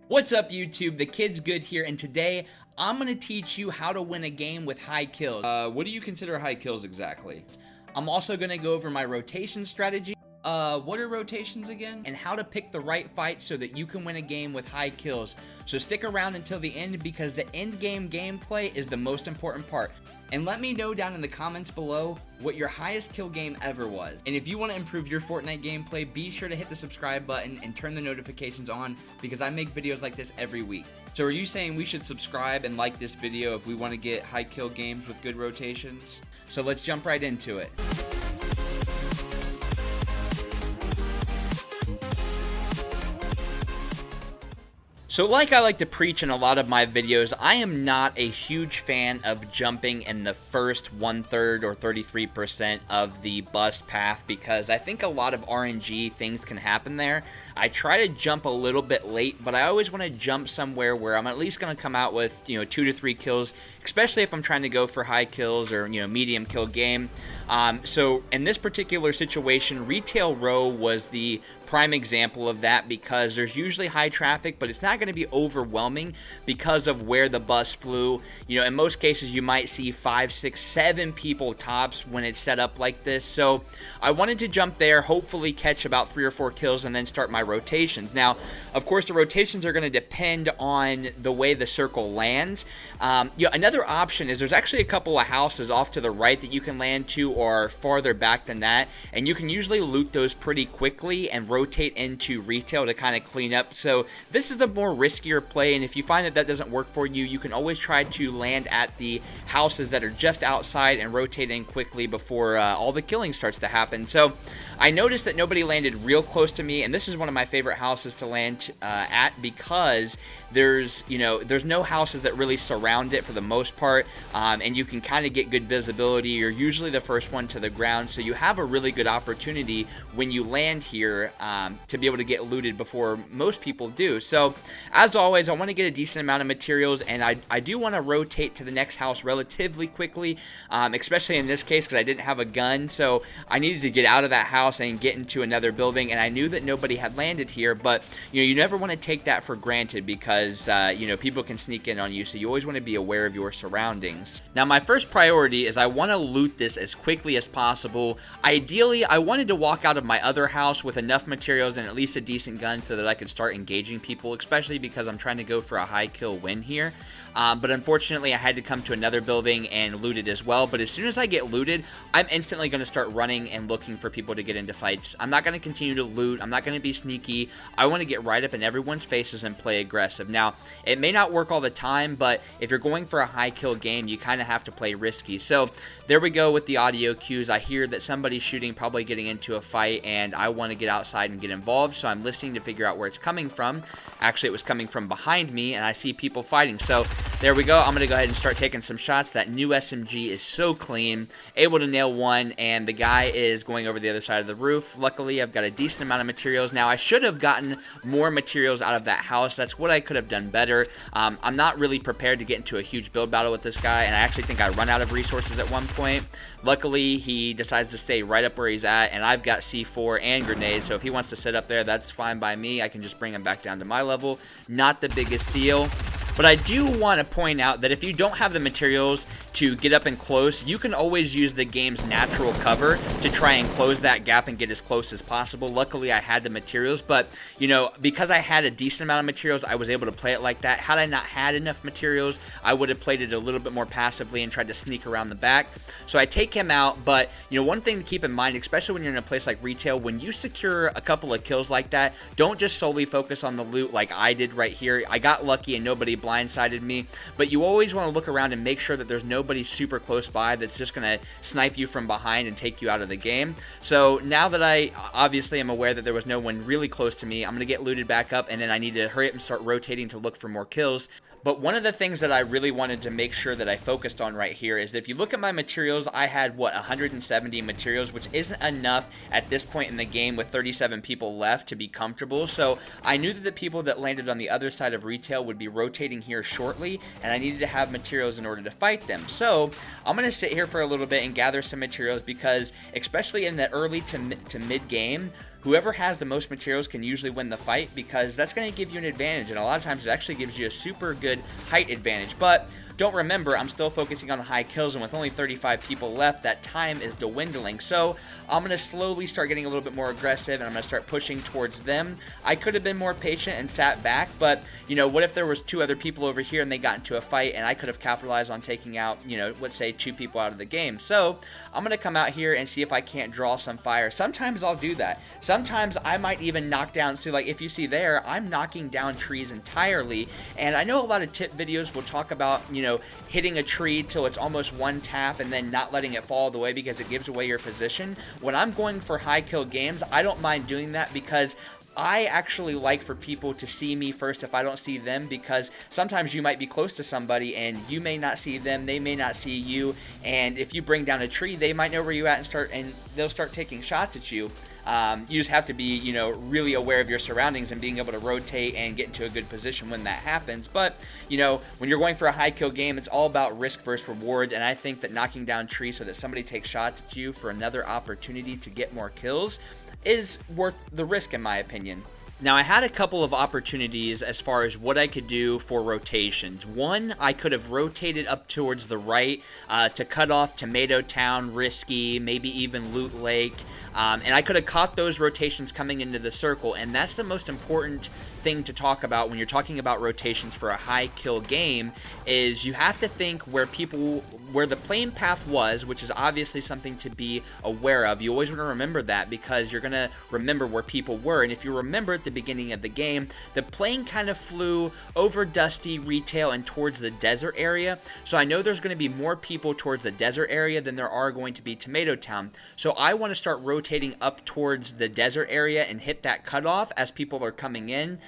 What's up YouTube, the kid's good here, and today I'm going to teach you how to win a game with high kills. What do you consider high kills exactly? I'm also going to go over my rotation strategy. What are rotations again? And how to pick the right fight so that you can win a game with high kills. So stick around until the end because the end game gameplay is the most important part. And let me know down in the comments below what your highest kill game ever was. And if you want to improve your Fortnite gameplay, be sure to hit the subscribe button and turn the notifications on because I make videos like this every week. So are you saying we should subscribe and like this video if we want to get high kill games with good rotations? So let's jump right into it. So like I like to preach in a lot of my videos, I am not a huge fan of jumping in the first 1/3 or 33% of the bust path because I think a lot of RNG things can happen there. I try to jump a little bit late, but I always want to jump somewhere where I'm at least going to come out with, 2 to 3 kills, especially if I'm trying to go for high kills or, medium kill game. So in this particular situation, Retail Row was the prime example of that because there's usually high traffic, but it's not going to be overwhelming because of where the bus flew. In most cases, you might see 5, 6, 7 people tops when it's set up like this. So I wanted to jump there, hopefully catch about 3 or 4 kills, and then start my rotations. Now, of course, the rotations are going to depend on the way the circle lands. Another option is there's actually a couple of houses off to the right that you can land to or farther back than that, and you can usually loot those pretty quickly and rotate into retail to kind of clean up. So this is the more riskier play, and if you find that that doesn't work for you, you can always try to land at the houses that are just outside and rotate in quickly before all the killing starts to happen. So I noticed that nobody landed real close to me, and this is one of my favorite houses to land at because there's no houses that really surround it for the most part, and you can kind of get good visibility. You're usually the first one to the ground, so you have a really good opportunity when you land here to be able to get looted before most people do. So as always, I want to get a decent amount of materials, and I do want to rotate to the next house relatively quickly, especially in this case because I didn't have a gun, so I needed to get out of that house and get into another building, and I knew that nobody had landed here, but you never want to take that for granted because people can sneak in on you, so you always want to be aware of your surroundings. Now my first priority is I want to loot this as quickly as possible. Ideally, I wanted to walk out of my other house with enough materials and at least a decent gun so that I could start engaging people, especially because I'm trying to go for a high kill win here. But unfortunately, I had to come to another building and loot it as well. But as soon as I get looted, I'm instantly going to start running and looking for people to get into fights. I'm not going to continue to loot. I'm not going to be sneaky. I want to get right up in everyone's faces and play aggressive. Now, it may not work all the time, but if you're going for a high kill game, you kind of have to play risky. So there we go with the audio cues. I hear that somebody's shooting, probably getting into a fight, and I want to get outside and get involved. So I'm listening to figure out where it's coming from. Actually, it was coming from behind me, and I see people fighting. So there we go. I'm going to go ahead and start taking some shots. That new SMG is so clean. Able to nail one, and the guy is going over the other side of the roof. Luckily, I've got a decent amount of materials. Now, I should have gotten more materials out of that house. That's what I could have done better. I'm not really prepared to get into a huge build battle with this guy, and I actually think I run out of resources at one point. Luckily, he decides to stay right up where he's at, and I've got C4 and grenades, so if he wants to sit up there, that's fine by me. I can just bring him back down to my level. Not the biggest deal. But I do want to point out that if you don't have the materials to get up and close, you can always use the game's natural cover to try and close that gap and get as close as possible. Luckily, I had the materials, but, because I had a decent amount of materials, I was able to play it like that. Had I not had enough materials, I would have played it a little bit more passively and tried to sneak around the back. So I take him out, but, one thing to keep in mind, especially when you're in a place like retail, when you secure a couple of kills like that, don't just solely focus on the loot like I did right here. I got lucky and nobody blindsided me, but you always want to look around and make sure that there's nobody super close by that's just going to snipe you from behind and take you out of the game. So now that I obviously am aware that there was no one really close to me, I'm going to get looted back up, and then I need to hurry up and start rotating to look for more kills. But one of the things that I really wanted to make sure that I focused on right here is that if you look at my materials, I had, 170 materials, which isn't enough at this point in the game with 37 people left to be comfortable. So I knew that the people that landed on the other side of retail would be rotating here shortly, and I needed to have materials in order to fight them. So I'm going to sit here for a little bit and gather some materials because, especially in the early to mid game, whoever has the most materials can usually win the fight, because that's going to give you an advantage, and a lot of times it actually gives you a super good height advantage. But don't remember, I'm still focusing on the high kills, and with only 35 people left, that time is dwindling. So I'm going to slowly start getting a little bit more aggressive, and I'm going to start pushing towards them. I could have been more patient and sat back, but, you know, what if there was 2 other people over here and they got into a fight, and I could have capitalized on taking out, you know, let's say 2 people out of the game. So I'm going to come out here and see if I can't draw some fire. Sometimes I'll do that. Sometimes I might even knock down, so like if you see there, I'm knocking down trees entirely, and I know a lot of tip videos will talk about, you know, hitting a tree till it's almost one tap and then not letting it fall all the way because it gives away your position. When I'm going for high kill games, I don't mind doing that, because I actually like for people to see me first if I don't see them, because sometimes you might be close to somebody and you may not see them, they may not see you, and if you bring down a tree, they might know where you're at and they'll start taking shots at you. You just have to be, you know, really aware of your surroundings and being able to rotate and get into a good position when that happens. But, you know, when you're going for a high kill game, it's all about risk versus reward, and I think that knocking down trees so that somebody takes shots at you for another opportunity to get more kills is worth the risk, in my opinion. Now, I had a couple of opportunities as far as what I could do for rotations. One, I could have rotated up towards the right to cut off Tomato Town, Risky, maybe even Loot Lake, and I could have caught those rotations coming into the circle, and that's the most important thing to talk about when you're talking about rotations for a high kill game, is you have to think where the playing path was, which is obviously something to be aware of. You always want to remember that, because you're going to remember where people were, and if you remember at the beginning of the game, the plane kind of flew over Dusty, Retail, and towards the desert area, so I know there's going to be more people towards the desert area than there are going to be Tomato Town, so I want to start rotating up towards the desert area and hit that cutoff as people are coming in,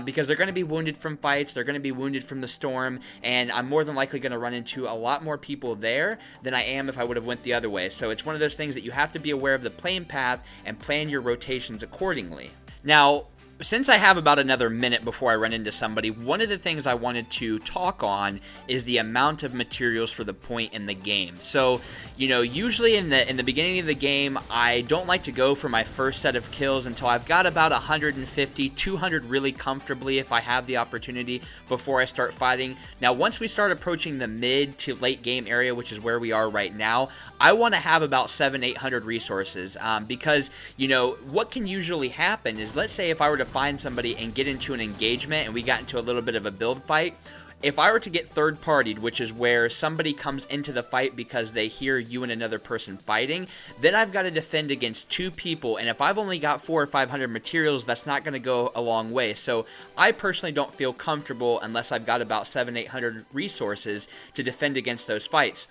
because they're going to be wounded from fights, they're going to be wounded from the storm, and I'm more than likely going to run into a lot more people there than I am if I would have went the other way. So it's one of those things that you have to be aware of the playing path and plan your rotations accordingly. Now, since I have about another minute before I run into somebody, one of the things I wanted to talk on is the amount of materials for the point in the game. So, you know, usually in the beginning of the game, I don't like to go for my first set of kills until I've got about 150, 200 really comfortably if I have the opportunity before I start fighting. Now, once we start approaching the mid to late game area, which is where we are right now, I want to have about 700-800 resources, because, you know, what can usually happen is, let's say if I were to find somebody and get into an engagement and we got into a little bit of a build fight, if I were to get third-partied, which is where somebody comes into the fight because they hear you and another person fighting, then I've got to defend against 2 people, and if I've only got 400 or 500 materials, that's not going to go a long way. So I personally don't feel comfortable unless I've got about 700-800 resources to defend against those fights.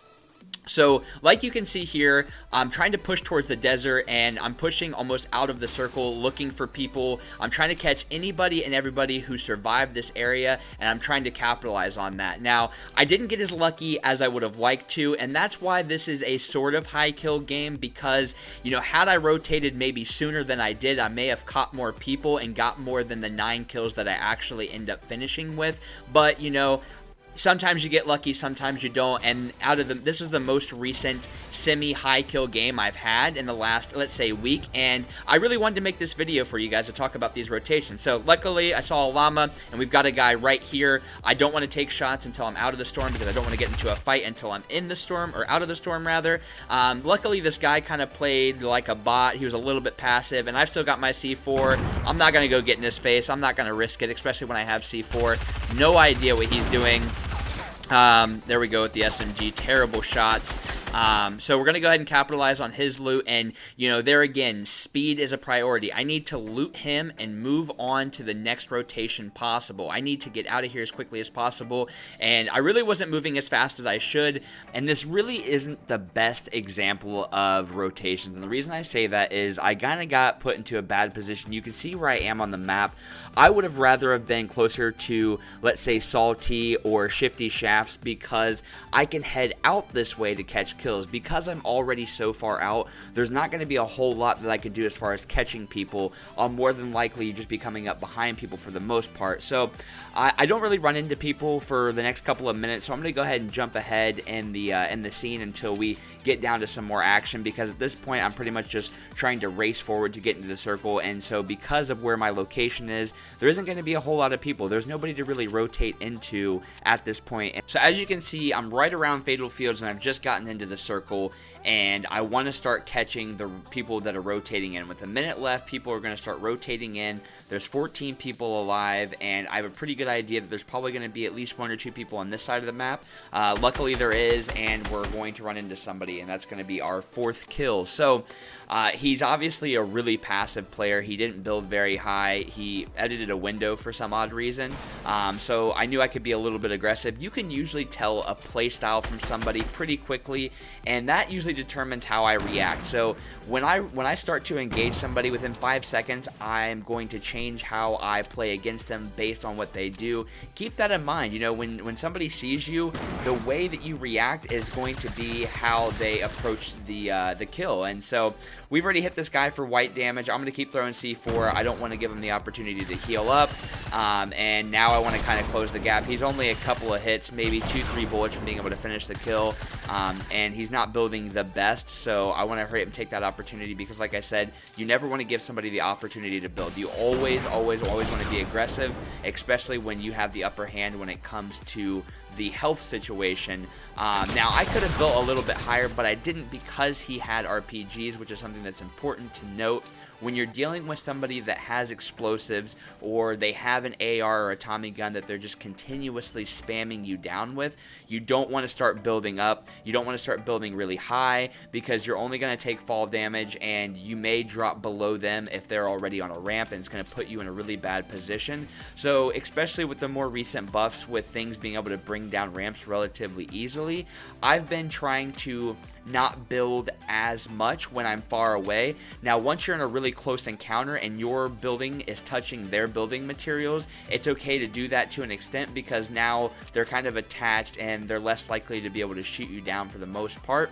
So, like you can see here, I'm trying to push towards the desert, and I'm pushing almost out of the circle, looking for people. I'm trying to catch anybody and everybody who survived this area, and I'm trying to capitalize on that. Now, I didn't get as lucky as I would have liked to, and that's why this is a sort of high kill game, because, you know, had I rotated maybe sooner than I did, I may have caught more people and got more than the 9 kills that I actually end up finishing with. But, you know, sometimes you get lucky, sometimes you don't, and this is the most recent semi-high kill game I've had in the last, let's say, week, and I really wanted to make this video for you guys to talk about these rotations. So luckily I saw a llama, and we've got a guy right here. I don't want to take shots until I'm out of the storm, because I don't want to get into a fight until I'm in the storm, or out of the storm rather. Luckily this guy kind of played like a bot. He was a little bit passive, and I've still got my C4. I'm not going to go get in his face. I'm not going to risk it, especially when I have C4. No idea what he's doing. There we go with the SMG. Terrible shots. So we're going to go ahead and capitalize on his loot, and, you know, there again, speed is a priority. I need to loot him and move on to the next rotation possible. I need to get out of here as quickly as possible, and I really wasn't moving as fast as I should, and this really isn't the best example of rotations, and the reason I say that is I kind of got put into a bad position. You can see where I am on the map. I would have rather have been closer to, let's say, Salty or Shifty Shafts, because I can head out this way to catch kills. Because I'm already so far out, there's not going to be a whole lot that I could do as far as catching people. I'll more than likely just be coming up behind people for the most part. So I don't really run into people for the next couple of minutes, so I'm going to go ahead and jump ahead in the scene until we get down to some more action, because at this point I'm pretty much just trying to race forward to get into the circle. And so because of where my location is, there isn't going to be a whole lot of people. There's nobody to really rotate into at this point. So as you can see, I'm right around Fatal Fields and I've just gotten into the circle, and I want to start catching the people that are rotating in. With a minute left, people are going to start rotating in. There's 14 people alive, and I have a pretty good idea that there's probably going to be at least 1 or 2 people on this side of the map. Luckily there is, and we're going to run into somebody, and that's going to be our 4th kill. So he's obviously a really passive player. He didn't build very high. He edited a window for some odd reason. So I knew I could be a little bit aggressive. You can usually tell a play style from somebody pretty quickly, and that usually determines how I react. So when I start to engage somebody within 5 seconds, I'm going to change how I play against them based on what they do. Keep that in mind. You know, when somebody sees you, the way that you react is going to be how they approach the kill. And so we've already hit this guy for white damage. I'm going to keep throwing C4. I don't want to give him the opportunity to heal up. And now I want to kind of close the gap. He's only a couple of hits, maybe 2-3 bullets from being able to finish the kill. And he's not building the best, so I want to hurry up and take that opportunity, because like I said, you never want to give somebody the opportunity to build. You always want to be aggressive, especially when you have the upper hand when it comes to the health situation. Now I could have built a little bit higher, but I didn't, because he had RPGs, which is something that's important to note. When you're dealing with somebody that has explosives, or they have an AR or a Tommy gun that they're just continuously spamming you down with, you don't want to start building up. You don't want to start building really high, because you're only going to take fall damage, and you may drop below them if they're already on a ramp, and it's going to put you in a really bad position. So especially with the more recent buffs, with things being able to bring down ramps relatively easily, I've been trying to not build as much when I'm far away. Now once you're in a really close encounter and your building is touching their building materials, it's okay to do that to an extent, because now they're kind of attached and they're less likely to be able to shoot you down for the most part.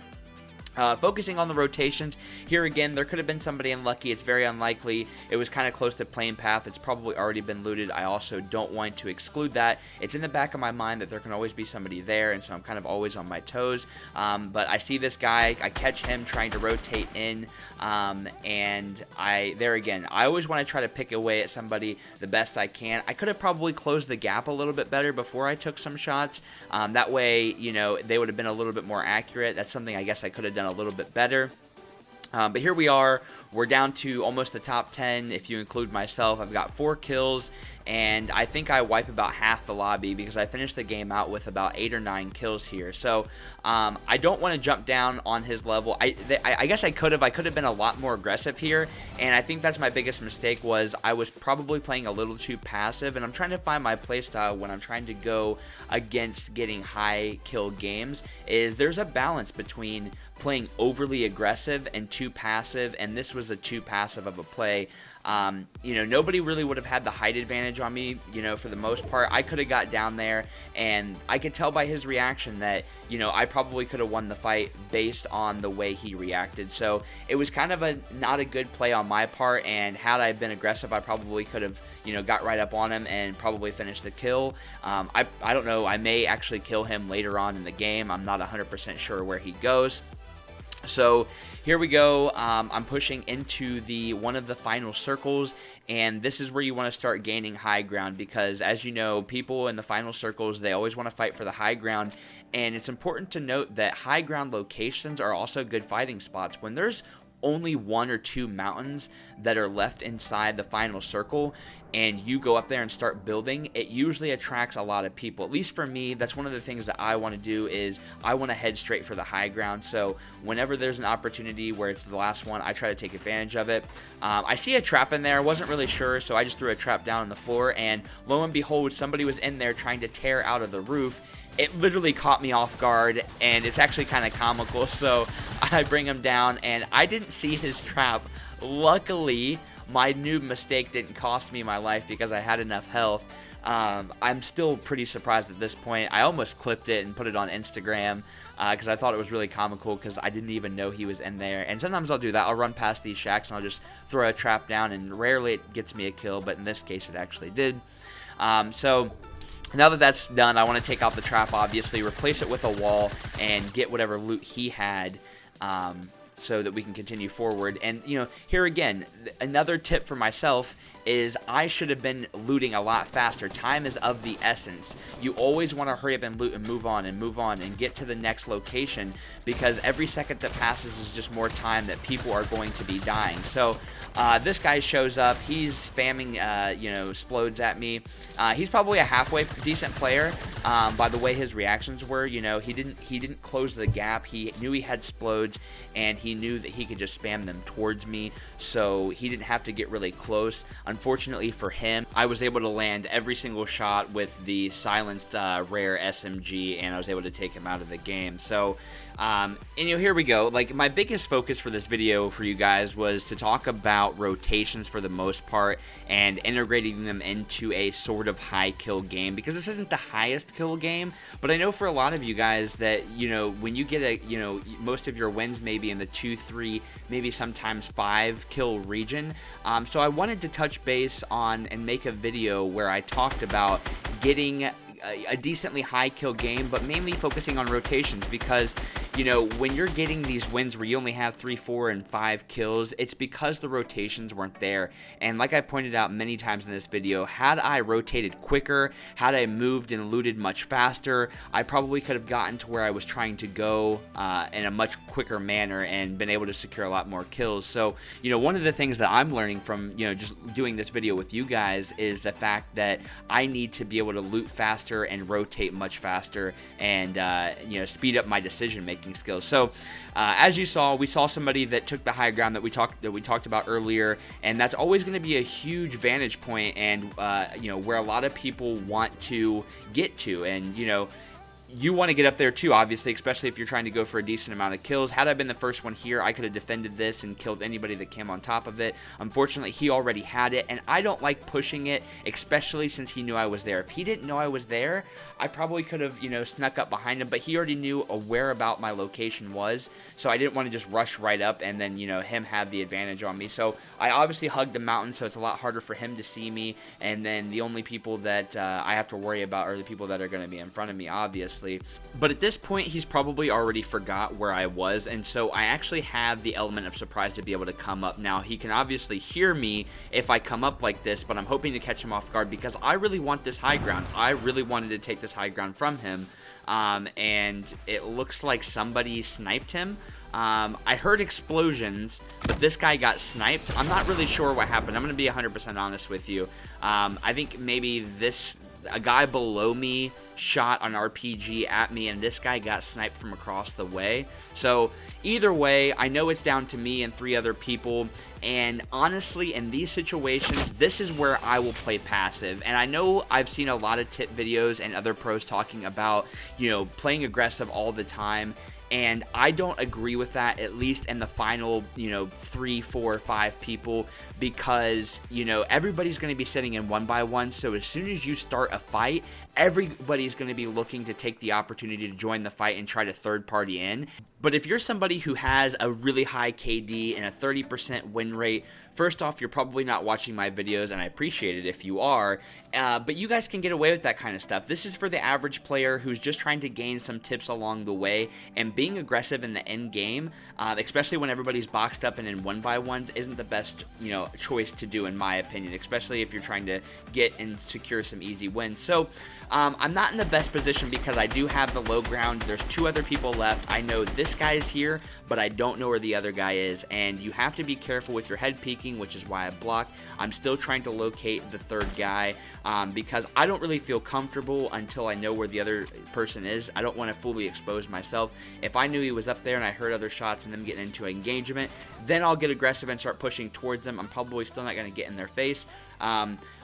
Focusing on the rotations, here again, there could have been somebody unlucky. It's very unlikely. It was kind of close to plane path. It's probably already been looted. I also don't want to exclude that. It's in the back of my mind that there can always be somebody there, and so I'm kind of always on my toes. But I see this guy. I catch him trying to rotate in, and there again, I always want to try to pick away at somebody the best I can. I could have probably closed the gap a little bit better before I took some shots. That way, you know, they would have been a little bit more accurate. That's something I guess I could have done a little bit better. But here we are. We're down to almost the top 10 if you include myself. I've got 4 kills, and I think I wipe about half the lobby, because I finished the game out with about 8 or 9 kills here. So I don't want to jump down on his level. I guess I could have been a lot more aggressive here, and I think that's my biggest mistake. Was I was probably playing a little too passive, and I'm trying to find my playstyle when I'm trying to go against getting high kill games. Is there's a balance between playing overly aggressive and too passive, and this was a too passive of a play. You know, nobody really would have had the height advantage on me, you know, for the most part. I could have got down there, and I could tell by his reaction that, you know, I probably could have won the fight based on the way he reacted. So it was kind of not a good play on my part, and had I been aggressive, I probably could have, you know, got right up on him and probably finished the kill. I don't know, I may actually kill him later on in the game. I'm not 100% sure where he goes. So here we go. I'm pushing into one of the final circles, and this is where you want to start gaining high ground, because as you know, people in the final circles, they always want to fight for the high ground. And it's important to note that high ground locations are also good fighting spots. When there's only 1 or 2 mountains that are left inside the final circle, and you go up there and start building, it usually attracts a lot of people. At least for me, that's one of the things that I want to do, is I want to head straight for the high ground. So whenever there's an opportunity where it's the last one, I try to take advantage of it. I see a trap in there. I wasn't really sure, so I just threw a trap down on the floor, and lo and behold, somebody was in there trying to tear out of the roof. It literally caught me off guard, and it's actually kind of comical. So I bring him down, and I didn't see his trap. Luckily, my noob mistake didn't cost me my life, because I had enough health. I'm still pretty surprised at this point. I almost clipped it and put it on Instagram because I thought it was really comical because I didn't even know he was in there. And sometimes I'll do that. I'll run past these shacks and I'll just throw a trap down, and rarely it gets me a kill, but in this case it actually did. So now that that's done, I want to take out the trap, obviously, replace it with a wall, and get whatever loot he had so that we can continue forward. And, you know, here again, another tip for myself is I should have been looting a lot faster. Time is of the essence. You always want to hurry up and loot and move on and get to the next location, because every second that passes is just more time that people are going to be dying. So this guy shows up. He's spamming, you know, explodes at me. He's probably a halfway decent player by the way his reactions were. You know, he didn't close the gap. He knew he had explodes, and he knew that he could just spam them towards me, so he didn't have to get really close. Unfortunately for him, I was able to land every single shot with the silenced rare SMG, and I was able to take him out of the game. So, and you know, here we go. Like, my biggest focus for this video for you guys was to talk about rotations for the most part and integrating them into a sort of high kill game, because this isn't the highest kill game, but I know for a lot of you guys that, you know, when you get a, you know, most of your wins maybe in the 2, 3, maybe sometimes 5 kill region. So I wanted to touch base on and make a video where I talked about getting a decently high kill game, but mainly focusing on rotations, because, you know, when you're getting these wins where you only have 3, 4, and 5 kills, it's because the rotations weren't there. And like I pointed out many times in this video, had I rotated quicker, had I moved and looted much faster, I probably could have gotten to where I was trying to go in a much quicker manner and been able to secure a lot more kills. So, you know, one of the things that I'm learning from, you know, just doing this video with you guys is the fact that I need to be able to loot faster and rotate much faster, and you know, speed up my decision making skills. So as you saw, we saw somebody that took the high ground that we talked about earlier, and that's always going to be a huge vantage point, and you know, where a lot of people want to get to. And, you know, you want to get up there too, obviously, especially if you're trying to go for a decent amount of kills. Had I been the first one here, I could have defended this and killed anybody that came on top of it. Unfortunately, he already had it, and I don't like pushing it, especially since he knew I was there. If he didn't know I was there, I probably could have, you know, snuck up behind him, but he already knew where about my location was, so I didn't want to just rush right up and then, you know, him have the advantage on me. So I obviously hugged the mountain, so it's a lot harder for him to see me, and then the only people that I have to worry about are the people that are going to be in front of me, obviously. But at this point, he's probably already forgot where I was, and so I actually have the element of surprise to be able to come up. Now, he can obviously hear me if I come up like this, but I'm hoping to catch him off guard because I really want this high ground. I really wanted to take this high ground from him, and it looks like somebody sniped him. I heard explosions, but this guy got sniped. I'm not really sure what happened. I'm going to be 100% honest with you. I think maybe a guy below me shot an RPG at me, and this guy got sniped from across the way. So either way, I know it's down to me and 3 other people, and honestly, in these situations, this is where I will play passive. And I know I've seen a lot of tip videos and other pros talking about, you know, playing aggressive all the time, and I don't agree with that, at least in the final, you know, 3, 4, 5 people, because, you know, everybody's going to be sitting in 1 by 1, so as soon as you start a fight, everybody's going to be looking to take the opportunity to join the fight and try to third party in. But if you're somebody who has a really high KD and a 30% win rate, first off, you're probably not watching my videos, and I appreciate it if you are, but you guys can get away with that kind of stuff. This is for the average player who's just trying to gain some tips along the way, and being aggressive in the end game, especially when everybody's boxed up and in 1 by 1s, isn't the best, you know, choice to do in my opinion, especially if you're trying to get and secure some easy wins. So I'm not in the best position because I do have the low ground. There's 2 other people left. I know this guy is here, but I don't know where the other guy is, and you have to be careful with your head peeking, which is why I block. I'm still trying to locate the 3rd guy because I don't really feel comfortable until I know where the other person is. I don't want to fully expose myself. If I knew he was up there and I heard other shots and them getting into an engagement, then I'll get aggressive and start pushing towards them. I'm probably still not going to get in their face.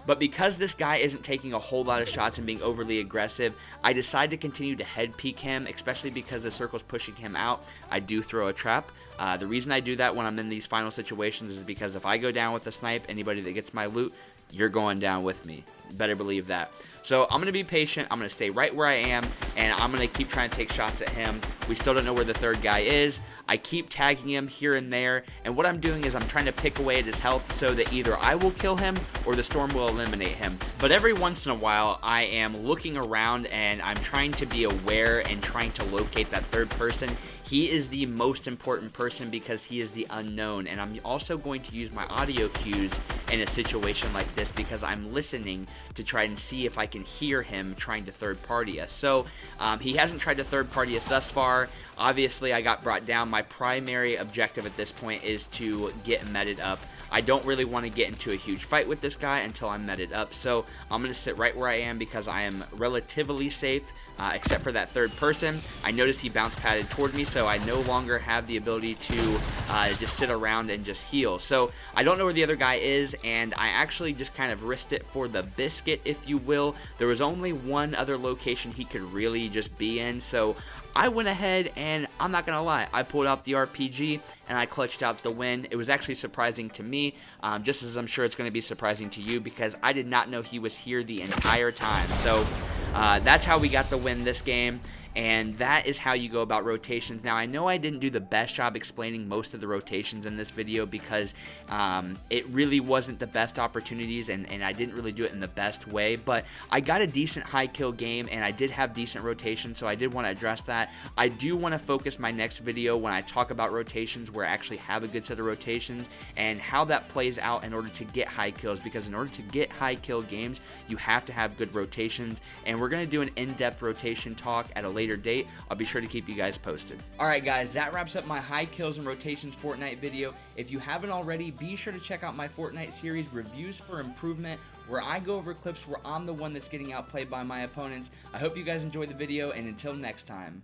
But because this guy isn't taking a whole lot of shots and being overly aggressive, I decide to continue to head peek him, especially because the circle's pushing him out. I do throw a trap. The reason I do that when I'm in these final situations is because if I go down with a snipe, anybody that gets my loot, you're going down with me. better believe that. So I'm going to be patient. I'm going to stay right where I am, and I'm going to keep trying to take shots at him. We still don't know where the third guy is. I keep tagging him here and there, and what I'm doing is I'm trying to pick away at his health so that either I will kill him or the storm will eliminate him. But every once in a while, I am looking around and I'm trying to be aware and trying to locate that third person. He is the most important person because he is the unknown, and I'm also going to use my audio cues in a situation like this because I'm listening to try and see if I can hear him trying to third party us. So he hasn't tried to third party us thus far. Obviously, I got brought down. My primary objective at this point is to get meted up. I don't really want to get into a huge fight with this guy until I'm meted up, so I'm going to sit right where I am because I am relatively safe, except for that third person. I noticed he bounce padded toward me, so I no longer have the ability to just sit around and just heal. So I don't know where the other guy is, and I actually just kind of risked it for the biscuit, if you will. There was only one other location he could really just be in, so I went ahead and I'm not going to lie, I pulled out the RPG and I clutched out the win. It was actually surprising to me, just as I'm sure it's going to be surprising to you because I did not know he was here the entire time. So that's how we got the win this game. And that is how you go about rotations. Now, I know I didn't do the best job explaining most of the rotations in this video because it really wasn't the best opportunities and I didn't really do it in the best way, but I got a decent high kill game and I did have decent rotations, so I did want to address that. I do want to focus my next video when I talk about rotations where I actually have a good set of rotations and how that plays out in order to get high kills, because in order to get high kill games, you have to have good rotations, and we're going to do an in-depth rotation talk at a later date. I'll be sure to keep you guys posted. Alright guys, that wraps up my high kills and rotations Fortnite video. If you haven't already, be sure to check out my Fortnite series, Reviews for Improvement, where I go over clips where I'm the one that's getting outplayed by my opponents. I hope you guys enjoyed the video, and until next time.